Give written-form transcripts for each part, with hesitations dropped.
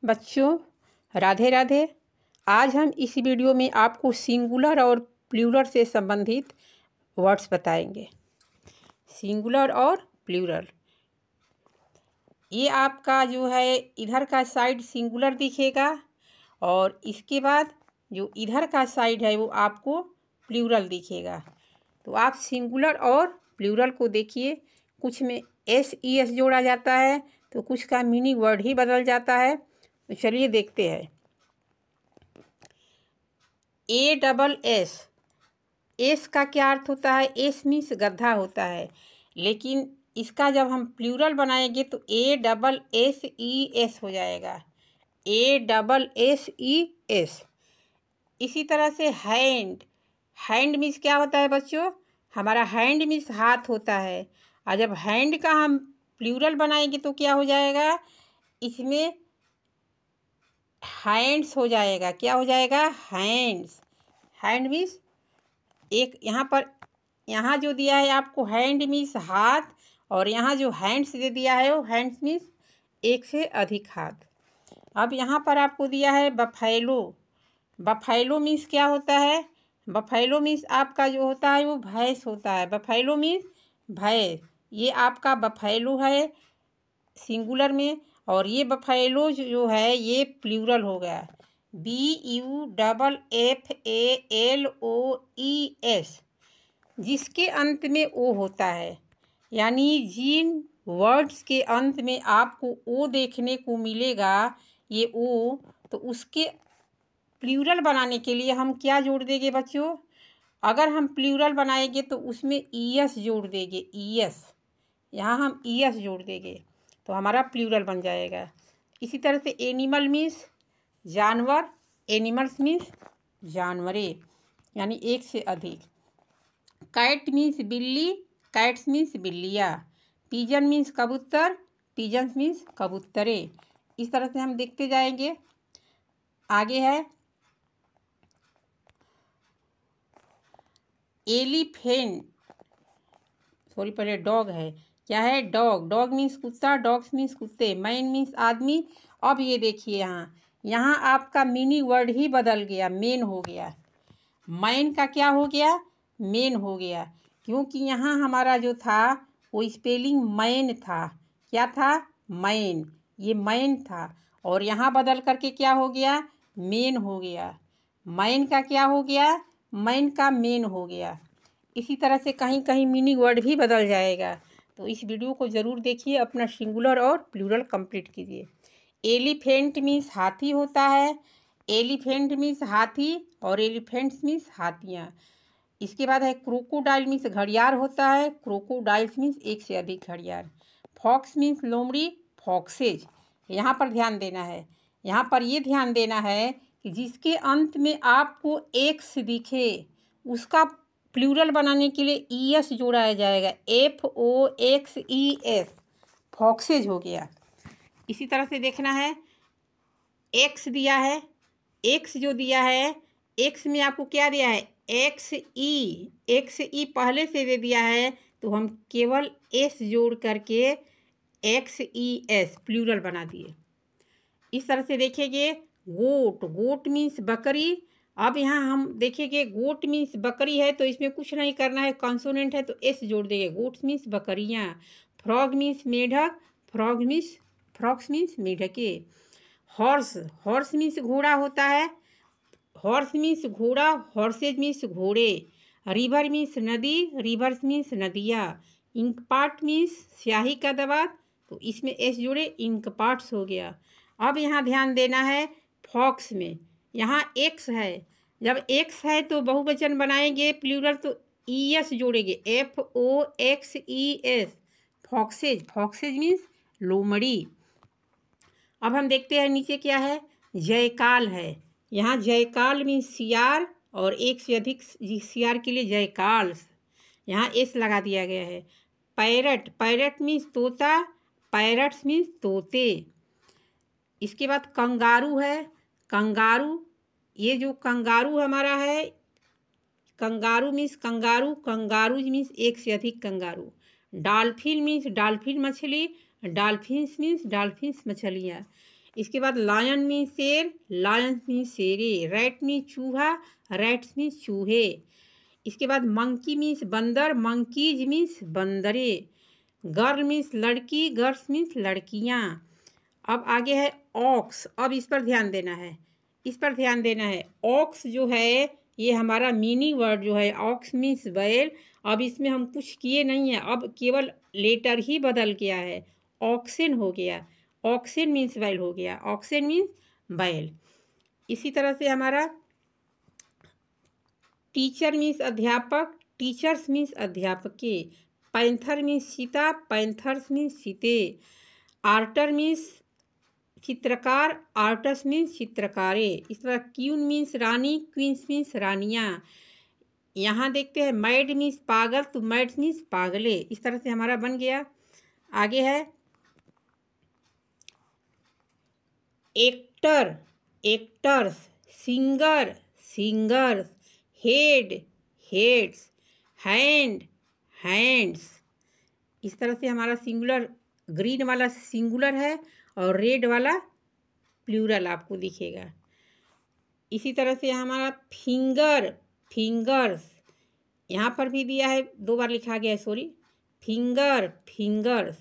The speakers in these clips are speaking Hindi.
बच्चों, राधे राधे। आज हम इस वीडियो में आपको सिंगुलर और प्लूरल से संबंधित वर्ड्स बताएंगे। सिंगुलर और प्लूरल, ये आपका जो है इधर का साइड सिंगुलर दिखेगा और इसके बाद जो इधर का साइड है वो आपको प्लूरल दिखेगा। तो आप सिंगुलर और प्लूरल को देखिए, कुछ में एस जोड़ा जाता है तो कुछ का मीनिंग वर्ड ही बदल जाता है। तो चलिए देखते हैं। एस का क्या अर्थ होता है? एस मीन्स गधा होता है, लेकिन इसका जब हम प्लूरल बनाएंगे तो ASSES हो जाएगा। ASSES। इसी तरह से हैंड मीन्स क्या होता है बच्चों? हमारा हैंड मीन्स हाथ होता है, और जब हैंड का हम प्लूरल बनाएंगे तो क्या हो जाएगा? इसमें हैंड्स हो जाएगा। क्या हो जाएगा? हैंड्स। हैंड मीन्स एक, यहाँ जो दिया है आपको हैंड मीन्स हाथ, और यहाँ जो हैंड्स दे दिया है वो हैंड्स मीन्स एक से अधिक हाथ। अब यहाँ पर आपको दिया है बफैलो। बफैलो मीन्स क्या होता है? बफैलो मीन्स आपका जो होता है वो भैंस होता है। बफैलो मीन्स भैंस। ये आपका बफैलो है सिंगुलर में, और ये बफैलो जो है ये प्लूरल हो गया। BUFFALOES, जिसके अंत में ओ होता है। यानी जिन वर्ड्स के अंत में आपको ओ देखने को मिलेगा, ये ओ, तो उसके प्लूरल बनाने के लिए हम क्या जोड़ देंगे बच्चों? अगर हम प्लूरल बनाएंगे तो उसमें ES जोड़ देंगे। ES, यहाँ हम ES जोड़ देंगे तो हमारा प्लूरल बन जाएगा। इसी तरह से एनिमल मीन्स जानवर। एनिमल्स मीन्स जानवरे, यानी एक से अधिक। कैट मीन्स बिल्ली। कैट्स मीन्स बिल्लियाँ। पिजन मीन्स कबूतर। पिजन्स मीन्स कबूतरे। इस तरह से हम देखते जाएंगे। आगे है एलिफेंट, सॉरी पहले डॉग है। क्या है? डॉग मीन्स कुत्ता। डॉग्स मीन्स कुत्ते। मैन मीन्स आदमी। अब ये देखिए, यहाँ आपका मीनिंग वर्ड ही बदल गया, मेन हो गया। मैन का क्या हो गया? मेन हो गया, क्योंकि यहाँ हमारा जो था वो स्पेलिंग मैन था। क्या था? मैन। ये मैन था, और यहाँ बदल करके क्या हो गया? मेन हो गया। मैन का क्या हो गया? मैन का मेन हो गया। इसी तरह से कहीं कहीं मीनिंग वर्ड भी बदल जाएगा। तो इस वीडियो को ज़रूर देखिए, अपना सिंगुलर और प्लूरल कंप्लीट कीजिए। एलिफेंट मीन्स हाथी होता है। एलिफेंट मीन्स हाथी, और एलिफेंट्स मीन्स हाथियाँ। इसके बाद है क्रोकोडाइल मीन्स घड़ियाल होता है। क्रोकोडाइल्स मीन्स एक से अधिक घड़ियाल। फॉक्स मीन्स लोमड़ी। फॉक्सेज। यहाँ पर ध्यान देना है, यहाँ पर ये ध्यान देना है कि जिसके अंत में आपको एक्स दिखे उसका प्लूरल बनाने के लिए ES जोड़ा जाएगा। FOXES, फॉक्सेज हो गया। इसी तरह से देखना है, एक्स दिया है। एक्स जो दिया है, एक्स में आपको क्या दिया है? XE पहले से दे दिया है, तो हम केवल S जोड़ करके XES प्लूरल बना दिए। इस तरह से देखेंगे गोट मीन्स बकरी। अब यहाँ हम देखेंगे गोट मीन्स बकरी है, तो इसमें कुछ नहीं करना है, कॉन्सोनेंट है तो S जोड़ देंगे। गोट्स मीन्स बकरियाँ। फ्रॉग मीन्स मेढक। फ्रॉक्स मीन्स मेढके। हॉर्स मीन्स घोड़ा होता है। हॉर्स मीन्स घोड़ा। हॉर्सेज मीन्स घोड़े। रिवर मीन्स नदी। रिवर्स मीन्स नदियाँ। इंक पार्ट मीन्स स्याही का दवात, तो इसमें S जोड़े, इंक पार्ट्स हो गया। अब यहाँ ध्यान देना है, फॉक्स में यहाँ X है। जब X है तो बहुवचन बनाएंगे प्लूरल, तो ES जोड़ेंगे। FOXES, फॉक्सेज मीन्स लोमड़ी। अब हम देखते हैं नीचे क्या है। जयकाल है। यहाँ जयकाल मीन्स सियार, और एक से अधिक सियार के लिए जयकाल, यहाँ S लगा दिया गया है। पैरट मीन्स तोता। पैरट्स मीन्स तोते। इसके बाद कंगारू है। कंगारू, ये जो कंगारू हमारा है, kangaroo means kangaroo. Kangaroos means एक से अधिक कंगारू। डॉल्फिन मीन्स डॉल्फिन मछली। डॉल्फिन्स मीन्स डॉल्फिन्स मछलियाँ। इसके बाद लायन मीन्स शेर, लायंस मीन्स शेरे। रैट मीन्स चूहा, रैट्स मीन्स चूहे। इसके बाद मंकी मीन्स बंदर, मंकीज मीन्स बंदरे। गर्ल मीन्स लड़की, गर्ल्स मीन्स लड़कियाँ। अब आगे है ऑक्स। अब इस पर ध्यान देना है, इस पर ध्यान देना है। ऑक्स जो है ये हमारा मीनिंग वर्ड जो है, ऑक्स मीन्स बैल। अब इसमें हम कुछ किए नहीं हैं, अब केवल लेटर ही बदल गया है, ऑक्सेन हो गया। ऑक्सेन मीन्स बैल हो गया, ऑक्सेन मीन्स बैल। इसी तरह से हमारा टीचर मीन्स अध्यापक, टीचर्स मीन्स अध्यापके। पैंथर मीन्स चीता, पैंथर्स मीन्स चीते। आर्टर मीन्स चित्रकार, आर्टस मीन्स चित्रकारे। इस तरह क्वीन मीन्स रानी, क्वींस मीन्स रानियाँ। यहाँ देखते हैं मैड मीन्स पागल, तो मैड्स मीन्स पागले। इस तरह से हमारा बन गया। आगे है actor, actors. Singer, singers. Head, heads. Hand, hands. इस तरह से हमारा सिंगुलर, ग्रीन वाला सिंगुलर है और रेड वाला प्लूरल आपको दिखेगा। इसी तरह से हमारा फिंगर, फिंगर्स। यहाँ पर भी दिया है, 2 बार लिखा गया है, सॉरी। Finger, fingers.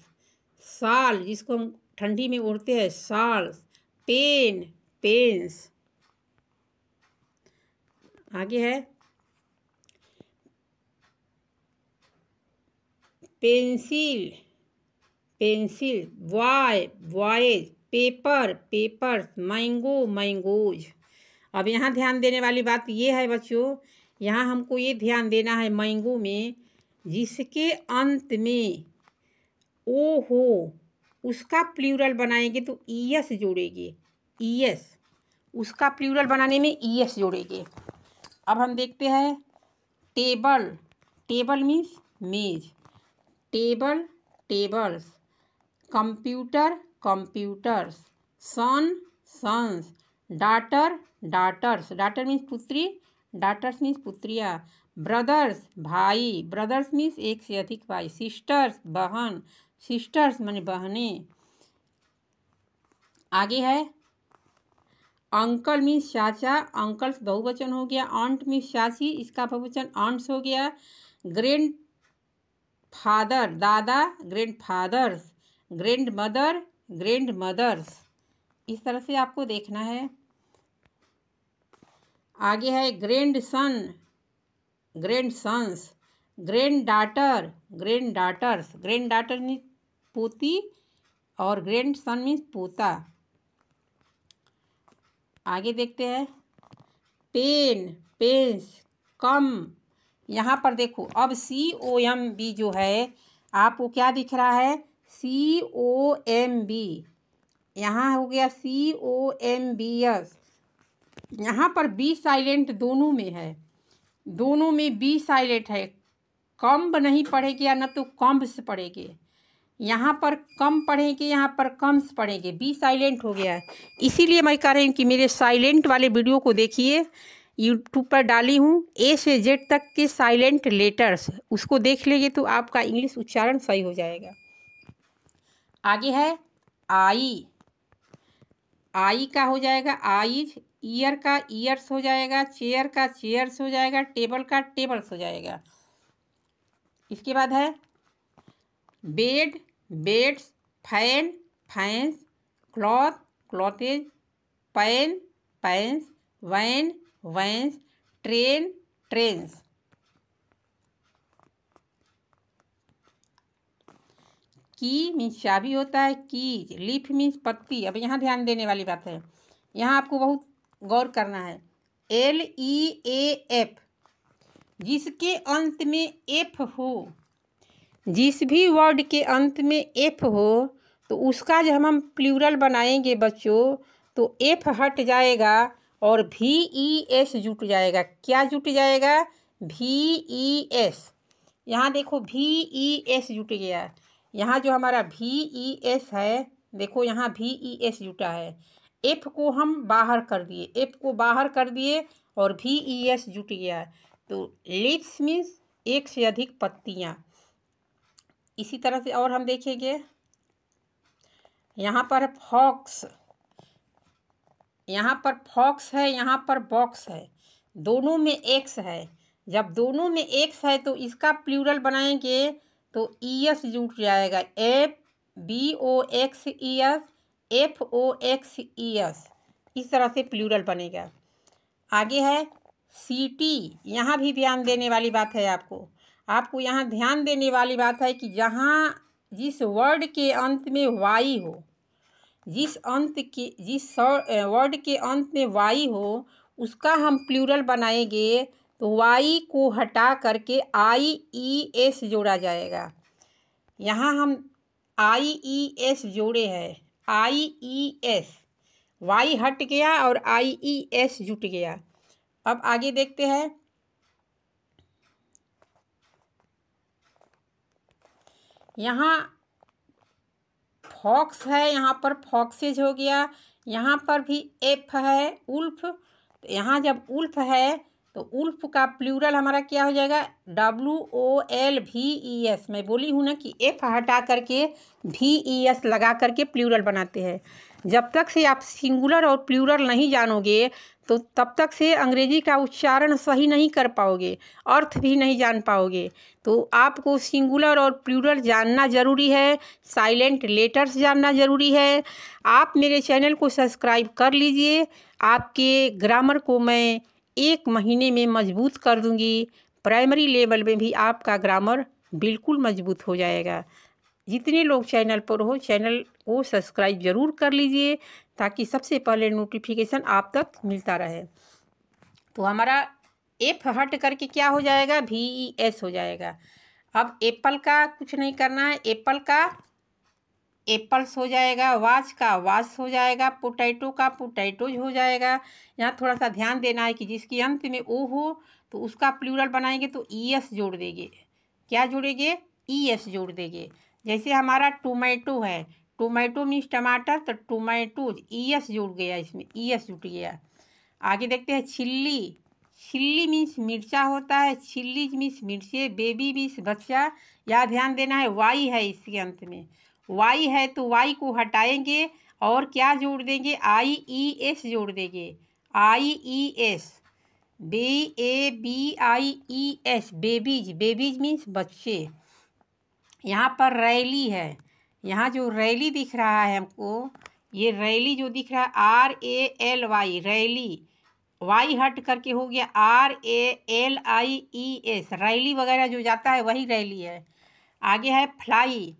शाल, जिसको हम ठंडी में ओढ़ते हैं, शाल्स। Pen, pens. आगे है pencil, pencil. Boy, boys. Paper, papers. Mango, mangoes. अब यहाँ ध्यान देने वाली बात ये है बच्चों, यहाँ हमको ये ध्यान देना है मैंगो में, जिसके अंत में ओ हो उसका प्लूरल बनाएंगे तो ईएस जोड़ेंगे, ईएस। उसका प्लूरल बनाने में ईएस जोड़ेंगे। अब हम देखते हैं टेबल, टेबल मीन्स मेज। Table, tables. Computer, computers. Son, sons. Daughter, daughters. Daughter means पुत्री, डाटर्स मीन्स पुत्रियाँ। ब्रदर्स, भाई, ब्रदर्स मीन्स एक से अधिक भाई। सिस्टर्स, बहन, सिस्टर्स माने बहनें। आगे है अंकल मीन्स चाचा, अंकल्स बहुवचन हो गया। ऑन्ट मीन्स चाची, इसका बहुवचन ऑन्ट्स हो गया। ग्रैंड फादर, दादा, grand fathers. Grand mother, grand mothers. इस तरह से आपको देखना है। आगे है grand son, grand sons. Grand daughter, grand daughters. Grand daughter means पोती और ग्रैंड सन मीन्स पोता। आगे देखते हैं पेन, पेन्स। कम, यहाँ पर देखो अब COMB जो है आपको क्या दिख रहा है, COMB। यहाँ हो गया COMBS। यहाँ पर B साइलेंट दोनों में है, दोनों में B साइलेंट है। कम्ब नहीं पढ़ेंगे या न तो कम्ब्स पढ़ेंगे, यहाँ पर कम पढ़ेंगे, यहाँ पर कम्स पढ़ेंगे। B साइलेंट हो गया है। इसीलिए मैं कह रही हूँ कि मेरे साइलेंट वाले वीडियो को देखिए, यूट्यूब पर डाली हूँ A से Z तक के साइलेंट लेटर्स, उसको देख लेंगे तो आपका इंग्लिश उच्चारण सही हो जाएगा। आगे है आई, आई का हो जाएगा आइज। ईयर का ईयर्स हो जाएगा। चेयर का चेयर्स हो जाएगा। टेबल का टेबल्स हो जाएगा। इसके बाद है bed, beds. Fan, fans. Cloth, clothes. Pan, pans. Van, vans. Train, trains. Key means चाबी होता है, कीज। लीफ मीन्स पत्ती। अब यहाँ ध्यान देने वाली बात है, यहाँ आपको बहुत गौर करना है। LEAF, जिसके अंत में F हो, जिस भी वर्ड के अंत में F हो तो उसका जब हम प्लूरल बनाएंगे बच्चों तो F हट जाएगा और VES जुट जाएगा। क्या जुट जाएगा? VES। यहाँ देखो VES जुट गया। यहाँ जो हमारा VES है, देखो यहाँ VES जुटा है। F को हम बाहर कर दिए, F को बाहर कर दिए और VES जुट गया। तो लीव्स मीन्स एक से अधिक पत्तियाँ। इसी तरह से और हम देखेंगे, यहाँ पर फॉक्स, यहाँ पर फॉक्स है, यहाँ पर बॉक्स है, दोनों में एक्स है। जब दोनों में एक्स है तो इसका प्लूरल बनाएंगे तो ES जुट जाएगा, FBOXES, FOXES, इस तरह से प्लूरल बनेगा। आगे है CT। यहाँ भी ध्यान देने वाली बात है, आपको यहाँ ध्यान देने वाली बात है कि जहाँ जिस वर्ड के अंत में वाई हो, जिस वर्ड के अंत में वाई हो उसका हम प्लूरल बनाएंगे तो वाई को हटा करके IES जोड़ा जाएगा। यहाँ हम IES जोड़े हैं, IES, वाई हट गया और IES जुट गया। अब आगे देखते हैं, यहाँ फॉक्स है, यहाँ पर फॉक्सेज हो गया, यहाँ पर भी F है, उल्फ। तो यहाँ जब उल्फ है तो उल्फ का प्लूरल हमारा क्या हो जाएगा, WOLVES। मैं बोली हूँ ना कि F हटा करके VES लगा करके प्लूरल बनाते हैं। जब तक से आप सिंगुलर और प्लूरल नहीं जानोगे तो तब तक से अंग्रेजी का उच्चारण सही नहीं कर पाओगे, अर्थ भी नहीं जान पाओगे। तो आपको सिंगुलर और प्लूरल जानना ज़रूरी है, साइलेंट लेटर्स जानना ज़रूरी है। आप मेरे चैनल को सब्सक्राइब कर लीजिए, आपके ग्रामर को मैं 1 महीने में मजबूत कर दूंगी। प्राइमरी लेवल में भी आपका ग्रामर बिल्कुल मजबूत हो जाएगा। जितने लोग चैनल पर हो, चैनल को सब्सक्राइब ज़रूर कर लीजिए ताकि सबसे पहले नोटिफिकेशन आप तक मिलता रहे। तो हमारा F हट करके क्या हो जाएगा, VES हो जाएगा। अब एप्पल का कुछ नहीं करना है, एप्पल का एप्पल्स हो जाएगा, वाच का वाच हो जाएगा, पोटैटो का पोटैटोज हो जाएगा। यहाँ थोड़ा सा ध्यान देना है कि जिसके अंत में O हो तो उसका प्लूरल बनाएंगे तो ES जोड़ देंगे। क्या जोड़ेंगे, ES जोड़ देंगे। जैसे हमारा टोमेटो है, टोमेटो मीन्स टमाटर, तो टोमेटोज ES जुड़ गया, इसमें ES जुट गया। आगे देखते हैं चिल्ली। चिल्ली मीन्स मिर्चा होता है, चिल्लीज मीन्स मिर्चे, बेबी मीन्स बच्चा। यहाँ ध्यान देना है वाई है, इसके अंत में वाई है तो वाई को हटाएंगे और क्या जोड़ देंगे, IES जोड़ देंगे, IES, BABIES, babies, babies means बच्चे। यहाँ पर रैली है, यहाँ जो रैली दिख रहा है हमको, ये रैली जो दिख रहा है RALY, रैली, वाई हट करके हो गया RALIES, रैली वगैरह जो जाता है वही रैली है। आगे है फ्लाई।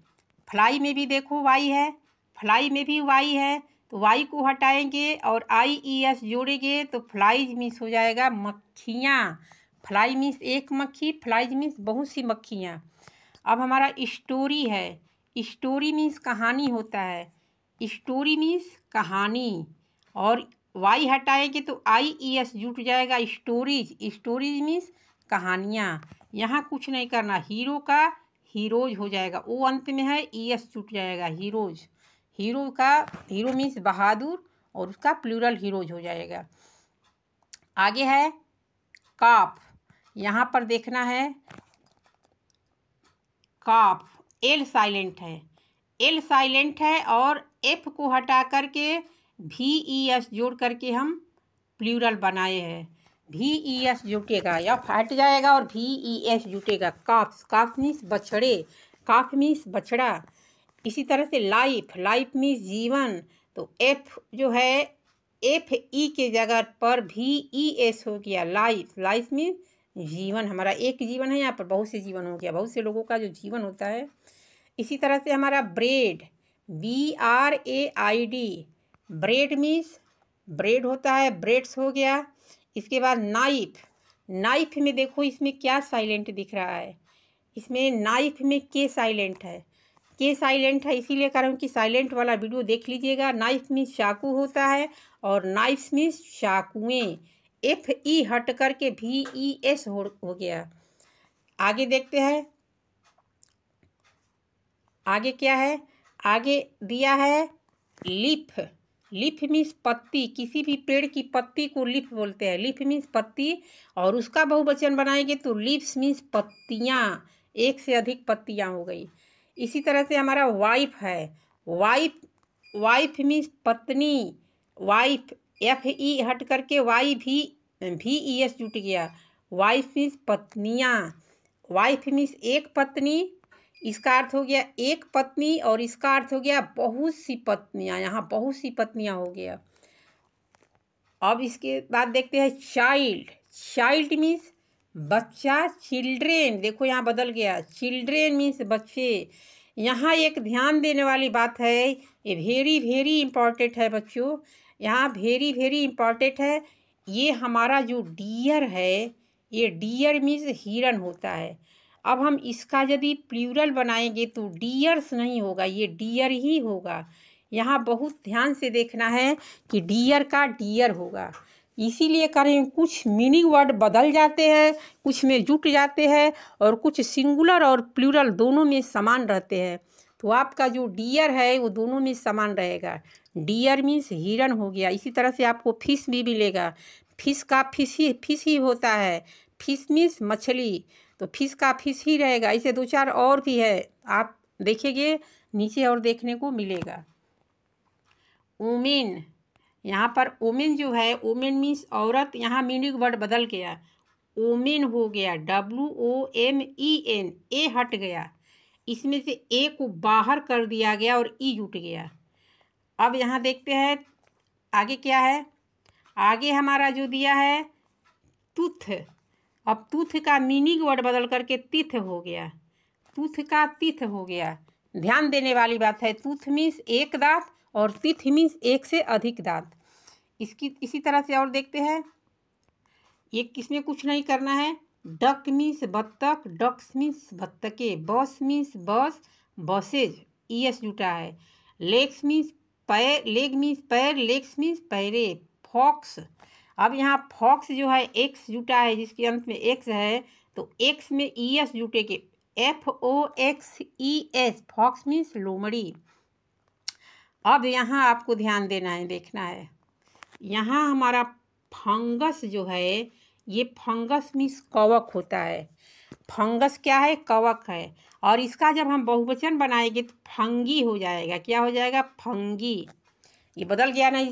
फ्लाई में भी देखो वाई है, फ्लाई में भी वाई है तो वाई को हटाएंगे और IES जोड़ेंगे तो फ्लाइज मीन्स हो जाएगा मक्खियाँ। फ्लाई मीन्स एक मक्खी, फ्लाइज मीन्स बहुत सी मक्खियाँ। अब हमारा स्टोरी है, स्टोरी मीन्स कहानी होता है, स्टोरी मीन्स कहानी, और वाई हटाएंगे तो IES जुट जाएगा, स्टोरीज, स्टोरीज मीन्स कहानियाँ। यहाँ कुछ नहीं करना, हीरो का हीरोज हो जाएगा, O अंत में है, ES जुट जाएगा, हीरोज। हीरो का हीरो मीन्स बहादुर और उसका प्लूरल हीरोज हो जाएगा। आगे है काफ। यहाँ पर देखना है काफ, L साइलेंट है, L साइलेंट है और F को हटा करके VES जोड़ करके हम प्लूरल बनाए हैं, VES जुटेगा, या हट जाएगा और VES जुटेगा। काफ, काफ मीन्स बछड़े, काफ मीन्स बछड़ा। इसी तरह से लाइफ, लाइफ मीन्स जीवन, तो F जो है FE के जगह पर VES हो गया, लाइफ, लाइफ मीन्स जीवन। हमारा एक जीवन है, यहाँ पर बहुत से जीवन हो गया, बहुत से लोगों का जो जीवन होता है। इसी तरह से हमारा bread, BRAID, bread means bread होता है, ब्रेड्स हो गया। इसके बाद नाइफ, नाइफ में देखो इसमें क्या साइलेंट दिख रहा है, इसमें नाइफ में के साइलेंट है, के साइलेंट है, इसीलिए कह रहा हूँ कि साइलेंट वाला वीडियो देख लीजिएगा। नाइफ मीन्स चाकू होता है और नाइफ्स मीन्स चाकुएँ, FE हट करके VES हो गया। आगे देखते हैं, आगे क्या है, आगे दिया है लीफ। लीफ मीन्स पत्ती, किसी भी पेड़ की पत्ती को लीफ बोलते हैं, लीफ मीन्स पत्ती, और उसका बहुवचन बनाएंगे तो लीव्स मीन्स पत्तियाँ, एक से अधिक पत्तियाँ हो गई। इसी तरह से हमारा वाइफ है, वाइफ, वाइफ मीन्स पत्नी, वाइफ, FE हट करके VES जुट गया। वाइफ मीन्स पत्नियाँ, वाइफ मीन्स एक पत्नी, इसका अर्थ हो गया एक पत्नी, और इसका अर्थ हो गया बहुत सी पत्नियाँ, यहाँ बहुत सी पत्नियाँ हो गया। अब इसके बाद देखते हैं चाइल्ड। चाइल्ड मीन्स बच्चा, चिल्ड्रेन, देखो यहाँ बदल गया, चिल्ड्रेन मीन्स बच्चे। यहाँ एक ध्यान देने वाली बात है, ये वेरी वेरी इम्पॉर्टेंट है बच्चों, यहाँ वेरी वेरी इम्पॉर्टेंट है। ये हमारा जो डियर है, ये डियर मीन्स हिरन होता है। अब हम इसका यदि प्लूरल बनाएंगे तो डियर्स नहीं होगा, ये डियर ही होगा। यहाँ बहुत ध्यान से देखना है कि डियर का डियर होगा। इसीलिए करें, कुछ मीनिंग वर्ड बदल जाते हैं, कुछ में जुट जाते हैं, और कुछ सिंगुलर और प्लूरल दोनों में समान रहते हैं। तो आपका जो डियर है वो दोनों में समान रहेगा। डियर मीन्स हिरन हो गया। इसी तरह से आपको फिश भी मिलेगा, फिश का फिश ही होता है, फिश मीन्स मछली, तो फिश का फिश ही रहेगा। इसे दो चार और भी है, आप देखेंगे नीचे और देखने को मिलेगा। वुमेन, यहाँ पर वुमेन जो है, वुमेन मीन्स औरत, यहाँ मीनिंग वर्ड बदल गया, वुमेन हो गया, WOMEN, ए हट गया, इसमें से ए को बाहर कर दिया गया और ई जुट गया। अब यहाँ देखते हैं आगे क्या है। आगे हमारा जो दिया है तुथ, अब तुथ का मीनिंग वर्ड बदल करके तिथ हो गया, तुथ का तिथ हो गया। ध्यान देने वाली बात है, तुथ मीन्स एक दांत और तिथ मीन्स एक से अधिक दांत। इसी तरह से और देखते हैं, ये किसमें कुछ नहीं करना है। डक मीन्स बत्तख, डक्स मीन्स बत्तखे, बस मीन्स बस, बसेज, ES जुटा है। लेग्स मीन्स पैर, लेग मीन्स पैर, लेग्स मीन्स पैरे। फॉक्स, अब यहाँ फॉक्स जो है एक्स जुटा है, जिसके अंत में एक्स है, तो एक्स में ES जुटेगे, FOXES, फॉक्स मीन्स लोमड़ी। अब यहाँ आपको ध्यान देना है, देखना है, यहाँ हमारा फंगस जो है, ये फंगस मीन्स कवक होता है। फंगस क्या है, कवक है, और इसका जब हम बहुवचन बनाएंगे तो फंगी हो जाएगा। क्या हो जाएगा, फंगी। ये बदल गया ना,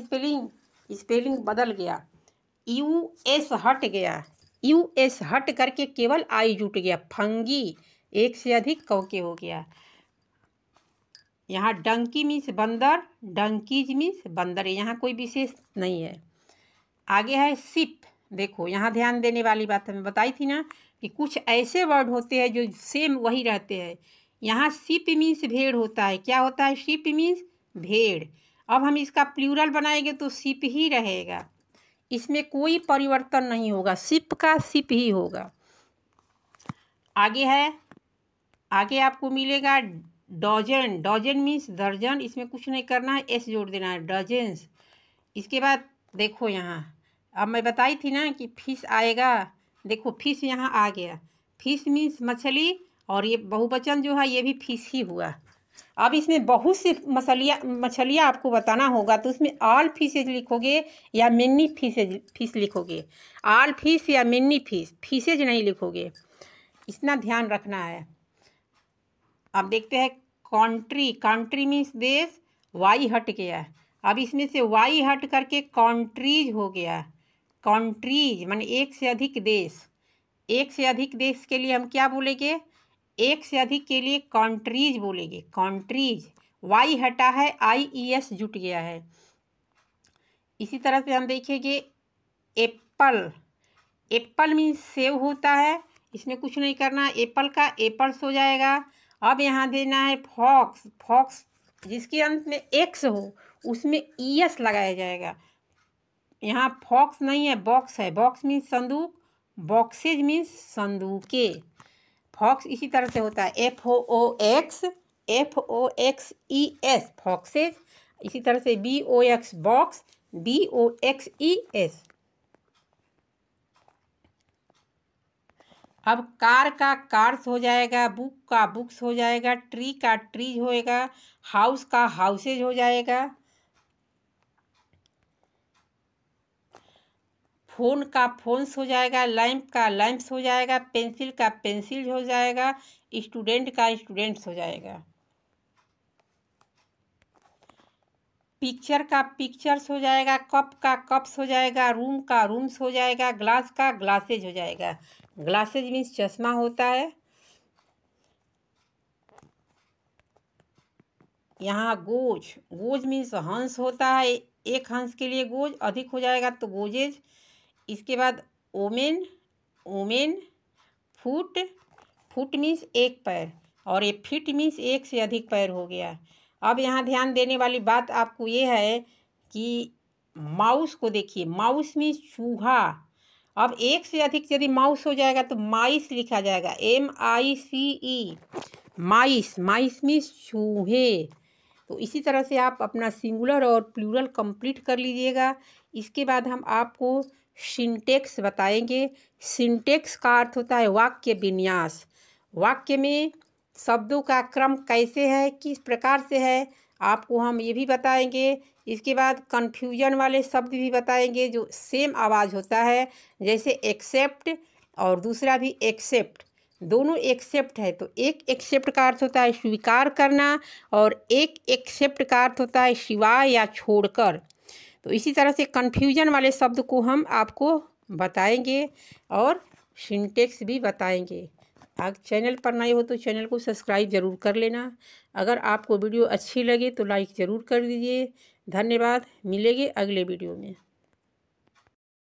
स्पेलिंग बदल गया, US हट गया, US हट करके केवल आई जुट गया, फंगी, एक से अधिक कवके हो गया। यहाँ डंकी मीन्स बंदर, डंकीज मीन्स बंदर, यहाँ कोई विशेष नहीं है। आगे है शिप, देखो यहाँ ध्यान देने वाली बात मैं बताई थी ना कि कुछ ऐसे वर्ड होते हैं जो सेम वही रहते हैं। यहाँ शिप मीन्स भेड़ होता है, क्या होता है, शिप मीन्स भेड़। अब हम इसका प्लूरल बनाएंगे तो शिप ही रहेगा, इसमें कोई परिवर्तन नहीं होगा, शिप का शिप ही होगा। आगे है, आगे आपको मिलेगा डजन, डजन मीन्स दर्जन, इसमें कुछ नहीं करना है, S जोड़ देना है, डजन्स। इसके बाद देखो यहाँ, अब मैं बताई थी ना कि फिश आएगा, देखो फिश यहाँ आ गया, फिश मीन्स मछली, और ये बहुवचन जो है ये भी फिश ही हुआ। अब इसमें बहुत सी मछलियाँ आपको बताना होगा, तो उसमें ऑल फिशेज लिखोगे या मेनी फिश लिखोगे, ऑल फिश या मेनी फिशेज नहीं लिखोगे, इतना ध्यान रखना है। अब देखते हैं कंट्री, कंट्री मीन्स देश, वाई हट गया, अब इसमें से वाई हट करके कंट्रीज हो गया, कंट्रीज माने एक से अधिक देश। एक से अधिक देश के लिए हम क्या बोलेंगे, एक से अधिक के लिए कंट्रीज बोलेंगे, कंट्रीज। वाई हटा है, IES जुट गया है। इसी तरह से हम देखेंगे एप्पल, एप्पल मीन्स सेव होता है, इसमें कुछ नहीं करना, एप्पल का एप्पल्स हो जाएगा। अब यहाँ देना है फॉक्स, फॉक्स जिसके अंत में एक्स हो उसमें ES लगाया जाएगा। यहाँ फॉक्स नहीं है, बॉक्स है, बॉक्स मीन्स संदूक, बॉक्सेज मीन्स संदूके। फॉक्स इसी तरह से होता है, FOXES, फॉक्सेज। इसी तरह से BOX बॉक्स, BOXES। अब कार का कार्स हो जाएगा, बुक का बुक्स हो जाएगा, ट्री का ट्रीज होएगा, हाउस का हाउसेज हो जाएगा, फोन का फोन्स हो जाएगा, लैंप का लैंप्स हो जाएगा, पेंसिल का पेंसिल हो जाएगा, स्टूडेंट का स्टूडेंट्स हो जाएगा। पिक्चर का पिक्चर्स हो जाएगा, कप का कप्स हो जाएगा, रूम का रूम्स हो जाएगा, ग्लास का ग्लासेज हो जाएगा। ग्लासेज मीन्स चश्मा होता है। यहाँ गोज, गोज मीन्स हंस होता है, एक हंस के लिए गोज, अधिक हो जाएगा तो गोजेज। इसके बाद woman, women. Foot, foot means एक पैर, और ये फिट मीन्स एक से अधिक पैर हो गया। अब यहाँ ध्यान देने वाली बात आपको ये है कि माउस को देखिए, माउस मीन्स चूहा। अब एक से अधिक यदि माउस हो जाएगा तो माइस लिखा जाएगा, MICE, माइस। माइस मीन्स चूहे। तो इसी तरह से आप अपना सिंगुलर और प्लूरल कंप्लीट कर लीजिएगा। इसके बाद हम आपको सिंटेक्स बताएंगे। सिंटेक्स का अर्थ होता है वाक्य विन्यास। वाक्य में शब्दों का क्रम कैसे है, किस प्रकार से है, आपको हम ये भी बताएंगे। इसके बाद कन्फ्यूजन वाले शब्द भी बताएंगे जो सेम आवाज़ होता है, जैसे एक्सेप्ट और दूसरा भी एक्सेप्ट, दोनों एक्सेप्ट है। तो एक एक्सेप्ट का अर्थ होता है स्वीकार करना, और एक एक्सेप्ट का अर्थ होता है सिवाय या छोड़कर। तो इसी तरह से कन्फ्यूजन वाले शब्द को हम आपको बताएंगे और सिंटेक्स भी बताएंगे। अगर चैनल पर नए हो तो चैनल को सब्सक्राइब ज़रूर कर लेना। अगर आपको वीडियो अच्छी लगे तो लाइक ज़रूर कर दीजिए। धन्यवाद। मिलेंगे अगले वीडियो में।